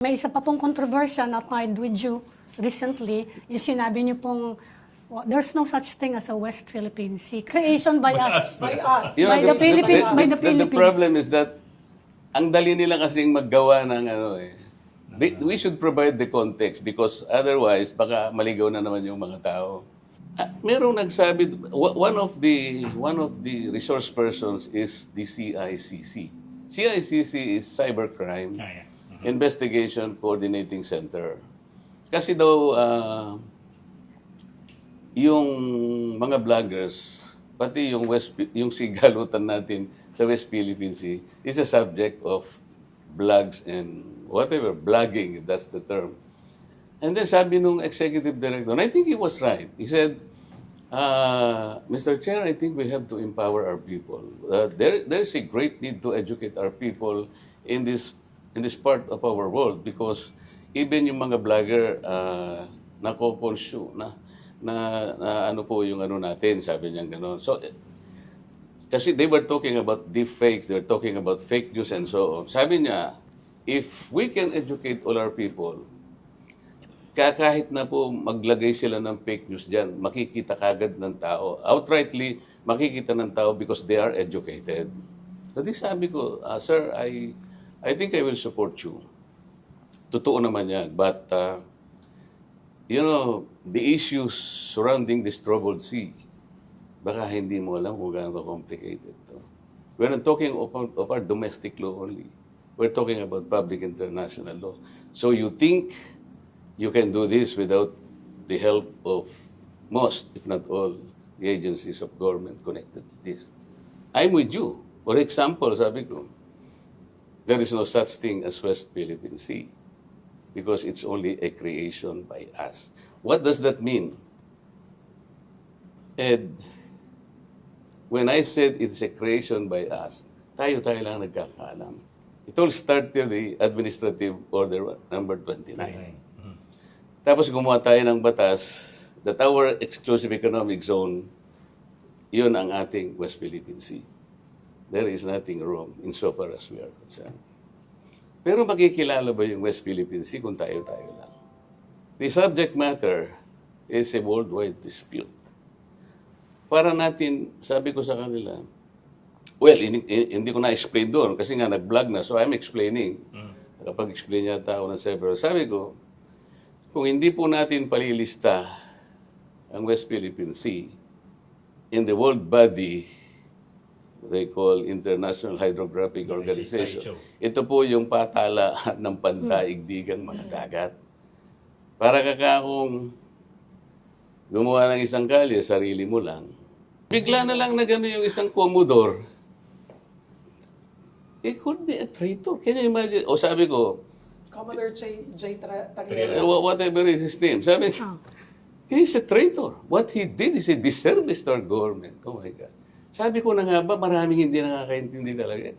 May isa pa pong kontrobersya na tied with you recently, yung sinabi niyo pong there's no such thing as a West Philippine Sea. Creation by us. By us. You know, by the Philippines, by the Philippines. The problem is that ang dali nila kasing maggawa ng ano eh. We should provide the context because otherwise baka maligaw na naman yung mga tao. Merong nagsabi, one of the resource persons is the CICC. CICC is Cybercrime Investigation Coordinating Center. Kasi daw yung mga vloggers, pati yung sigalutan natin sa West Philippine Sea is a subject of blogs and whatever, blogging, if that's the term. And then sabi nung executive director, and I think he was right. He said, Mr. Chair, I think we have to empower our people. There's a great need to educate our people in this part of our world because even yung mga vlogger nako-consume na ano po yung ano natin, sabi niya gano'n. So, kasi they were talking about deep fakes, they were talking about fake news and so on. Sabi niya, if we can educate all our people, kahit na po maglagay sila ng fake news dyan, makikita kagad ng tao. Outrightly, makikita ng tao because they are educated. So, sabi ko, sir, I think I will support you. Totoo naman yan. But, you know, the issues surrounding this troubled sea, baka hindi mo alam kung gaano complicated to. We're not talking of our domestic law only. We're talking about public international law. So you think you can do this without the help of most, if not all, the agencies of government connected with this. I'm with you. For example, sabi ko, there is no such thing as West Philippine Sea because it's only a creation by us. What does that mean? Ed, when I said it's a creation by us, tayo lang nagkakaalam. It all started the Administrative Order number 29. Tapos gumawa tayo ng batas that our exclusive economic zone, yun ang ating West Philippine Sea. There is nothing wrong insofar as we are concerned. Pero makikilala ba yung West Philippine Sea kung tayo-tayo lang? The subject matter is a worldwide dispute. Para natin, sabi ko sa kanila, well, hindi ko na-explain doon kasi nga nag-vlog na, so I'm explaining. Nakapag-explain yata ako ng several. Sabi ko, kung hindi po natin palilista ang West Philippine Sea in the world body they call International Hydrographic Organization. Ito po yung patalaan ng pandaigdigang mga dagat. Para kakakong gumawa ng isang kalye, sarili mo lang. Bigla na lang na gano'n yung isang Commodore. It could be a traitor. Can you imagine? O sabi ko, Commodore J. Tagliero. whatever is his name. Sabi, he's a traitor. What he did is a disservice to our government. Oh my God. Sabi ko na nga ba, maraming hindi nakakaintindi talaga.